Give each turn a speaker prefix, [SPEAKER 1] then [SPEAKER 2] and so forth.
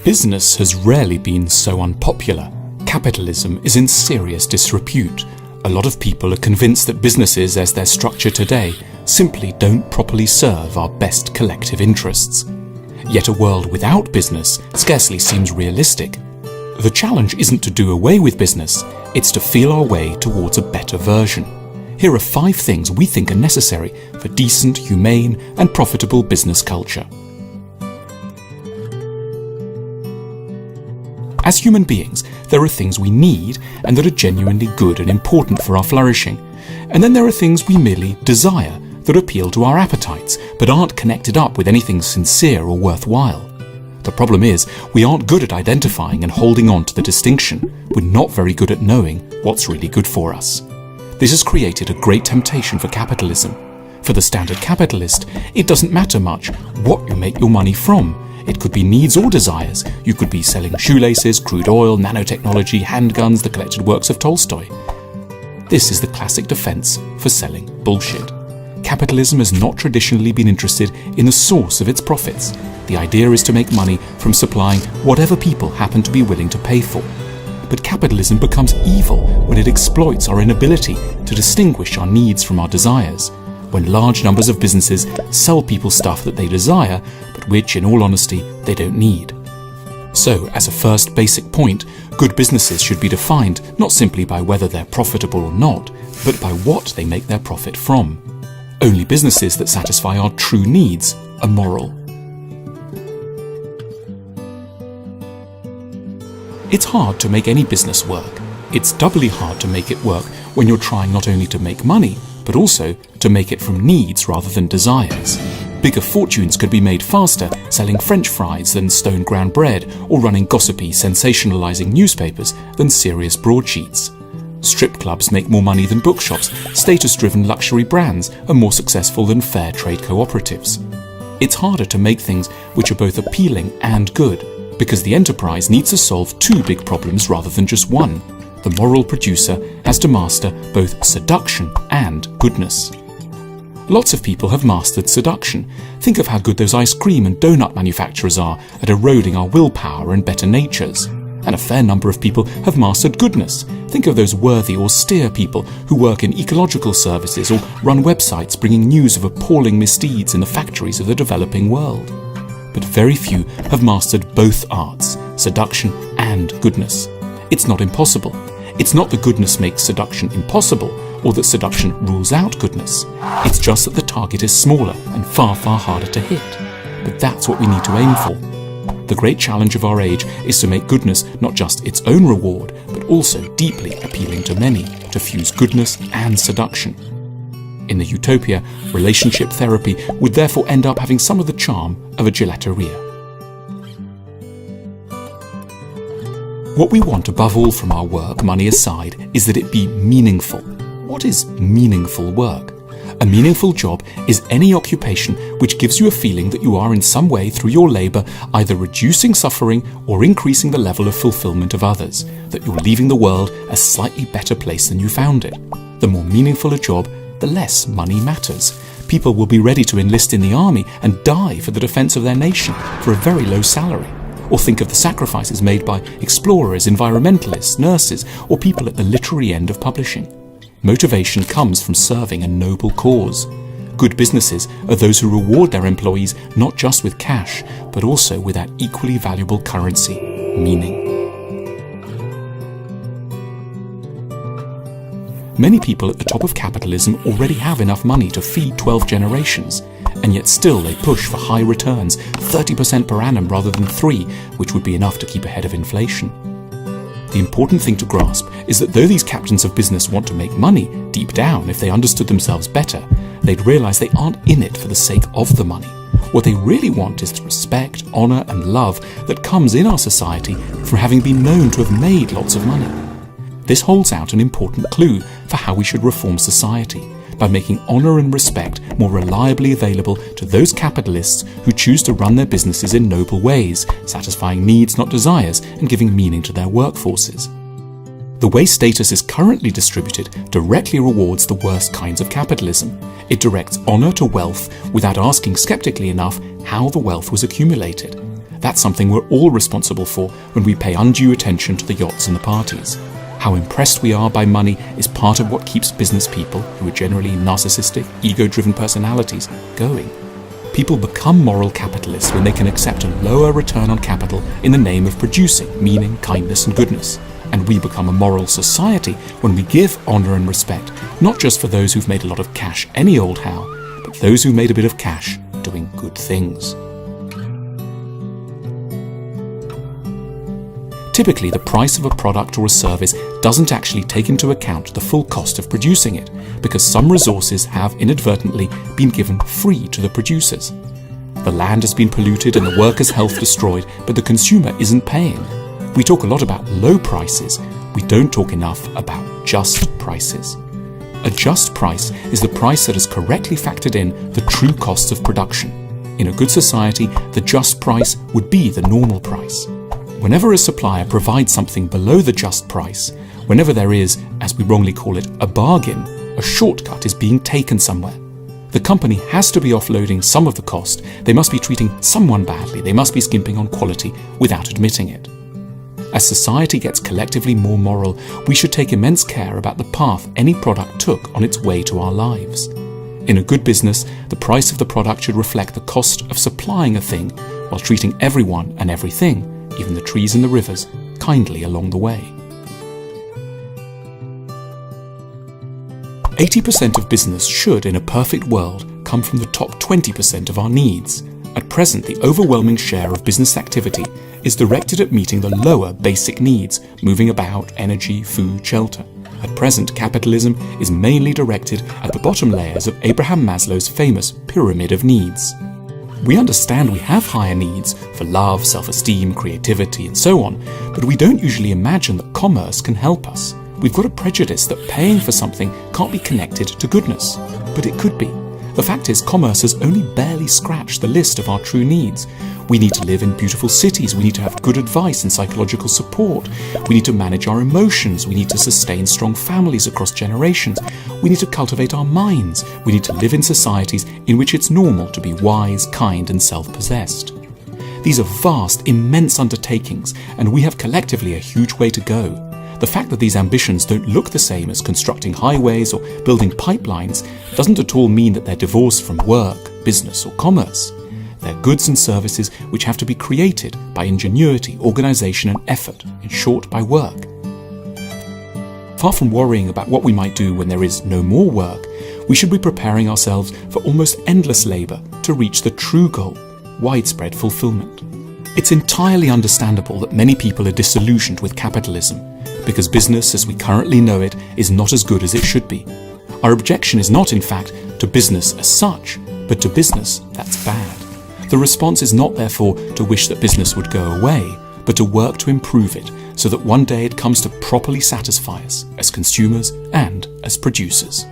[SPEAKER 1] Business has rarely been so unpopular. Capitalism is in serious disrepute. A lot of people are convinced that businesses as they're structured today simply don't properly serve our best collective interests. Yet a world without business scarcely seems realistic. The challenge isn't to do away with business, it's to feel our way towards a better version. Here are 5 things we think are necessary for decent, humane, and profitable business culture. As human beings, there are things we need and that are genuinely good and important for our flourishing. And then there are things we merely desire that appeal to our appetites but aren't connected up with anything sincere or worthwhile. The problem is, we aren't good at identifying and holding on to the distinction. We're not very good at knowing what's really good for us. This has created a great temptation for capitalism. For the standard capitalist, it doesn't matter much what you make your money from. It could be needs or desires. You could be selling shoelaces, crude oil, nanotechnology, handguns, the collected works of Tolstoy. This is the classic defense for selling bullshit. Capitalism has not traditionally been interested in the source of its profits. The idea is to make money from supplying whatever people happen to be willing to pay for. But capitalism becomes evil when it exploits our inability to distinguish our needs from our desires. When large numbers of businesses sell people stuff that they desire, but which, in all honesty, they don't need. So, as a first basic point, good businesses should be defined not simply by whether they're profitable or not, but by what they make their profit from. Only businesses that satisfy our true needs are moral. It's hard to make any business work. It's doubly hard to make it work when you're trying not only to make money, but also to make it from needs rather than desires. Bigger fortunes could be made faster selling French fries than stone ground bread, or running gossipy, sensationalizing newspapers than serious broadsheets. Strip clubs make more money than bookshops, status-driven luxury brands are more successful than fair trade cooperatives. It's harder to make things which are both appealing and good, because the enterprise needs to solve 2 big problems rather than just one. The moral producer has to master both seduction and goodness. Lots of people have mastered seduction. Think of how good those ice cream and donut manufacturers are at eroding our willpower and better natures. And a fair number of people have mastered goodness. Think of those worthy, austere people who work in ecological services or run websites bringing news of appalling misdeeds in the factories of the developing world. But very few have mastered both arts, seduction and goodness. It's not impossible. It's not that goodness makes seduction impossible, or that seduction rules out goodness. It's just that the target is smaller and far, far harder to hit. But that's what we need to aim for. The great challenge of our age is to make goodness not just its own reward, but also deeply appealing to many, to fuse goodness and seduction. In the utopia, relationship therapy would therefore end up having some of the charm of a gelateria. What we want above all from our work, money aside, is that it be meaningful. What is meaningful work? A meaningful job is any occupation which gives you a feeling that you are in some way through your labour either reducing suffering or increasing the level of fulfilment of others, that you're leaving the world a slightly better place than you found it. The more meaningful a job, the less money matters. People will be ready to enlist in the army and die for the defence of their nation for a very low salary. Or think of the sacrifices made by explorers, environmentalists, nurses, or people at the literary end of publishing. Motivation comes from serving a noble cause. Good businesses are those who reward their employees not just with cash, but also with that equally valuable currency, meaning. Many people at the top of capitalism already have enough money to feed 12 generations, and yet still they push for high returns, 30% per annum rather than 3, which would be enough to keep ahead of inflation. The important thing to grasp is that though these captains of business want to make money, deep down, if they understood themselves better, they'd realise they aren't in it for the sake of the money. What they really want is the respect, honour and love that comes in our society from having been known to have made lots of money. This holds out an important clue for how we should reform society, by making honour and respect more reliably available to those capitalists who choose to run their businesses in noble ways, satisfying needs, not desires, and giving meaning to their workforces. The way status is currently distributed directly rewards the worst kinds of capitalism. It directs honour to wealth without asking skeptically enough how the wealth was accumulated. That's something we're all responsible for when we pay undue attention to the yachts and the parties. How impressed we are by money is part of what keeps business people, who are generally narcissistic, ego-driven personalities, going. People become moral capitalists when they can accept a lower return on capital in the name of producing meaning, kindness and goodness. And we become a moral society when we give honour and respect, not just for those who've made a lot of cash any old how, but those who made a bit of cash doing good things. Typically, the price of a product or a service doesn't actually take into account the full cost of producing it, because some resources have inadvertently been given free to the producers. The land has been polluted and the workers' health destroyed, but the consumer isn't paying. We talk a lot about low prices. We don't talk enough about just prices. A just price is the price that has correctly factored in the true costs of production. In a good society, the just price would be the normal price. Whenever a supplier provides something below the just price, whenever there is, as we wrongly call it, a bargain, a shortcut is being taken somewhere. The company has to be offloading some of the cost. They must be treating someone badly. They must be skimping on quality without admitting it. As society gets collectively more moral, we should take immense care about the path any product took on its way to our lives. In a good business, the price of the product should reflect the cost of supplying a thing while treating everyone and everything, even the trees and the rivers, kindly along the way. 80% of business should, in a perfect world, come from the top 20% of our needs. At present, the overwhelming share of business activity is directed at meeting the lower basic needs, moving about, energy, food, shelter. At present, capitalism is mainly directed at the bottom layers of Abraham Maslow's famous pyramid of needs. We understand we have higher needs for love, self-esteem, creativity, and so on, but we don't usually imagine that commerce can help us. We've got a prejudice that paying for something can't be connected to goodness, but it could be. The fact is, commerce has only barely scratched the list of our true needs. We need to live in beautiful cities, we need to have good advice and psychological support, we need to manage our emotions, we need to sustain strong families across generations, we need to cultivate our minds, we need to live in societies in which it's normal to be wise, kind and self-possessed. These are vast, immense undertakings, and we have collectively a huge way to go. The fact that these ambitions don't look the same as constructing highways or building pipelines doesn't at all mean that they're divorced from work, business or commerce. They're goods and services which have to be created by ingenuity, organisation and effort, in short, by work. Far from worrying about what we might do when there is no more work, we should be preparing ourselves for almost endless labour to reach the true goal, widespread fulfilment. It's entirely understandable that many people are disillusioned with capitalism, because business as we currently know it is not as good as it should be. Our objection is not, in fact, to business as such, but to business that's bad. The response is not, therefore, to wish that business would go away, but to work to improve it so that one day it comes to properly satisfy us as consumers and as producers.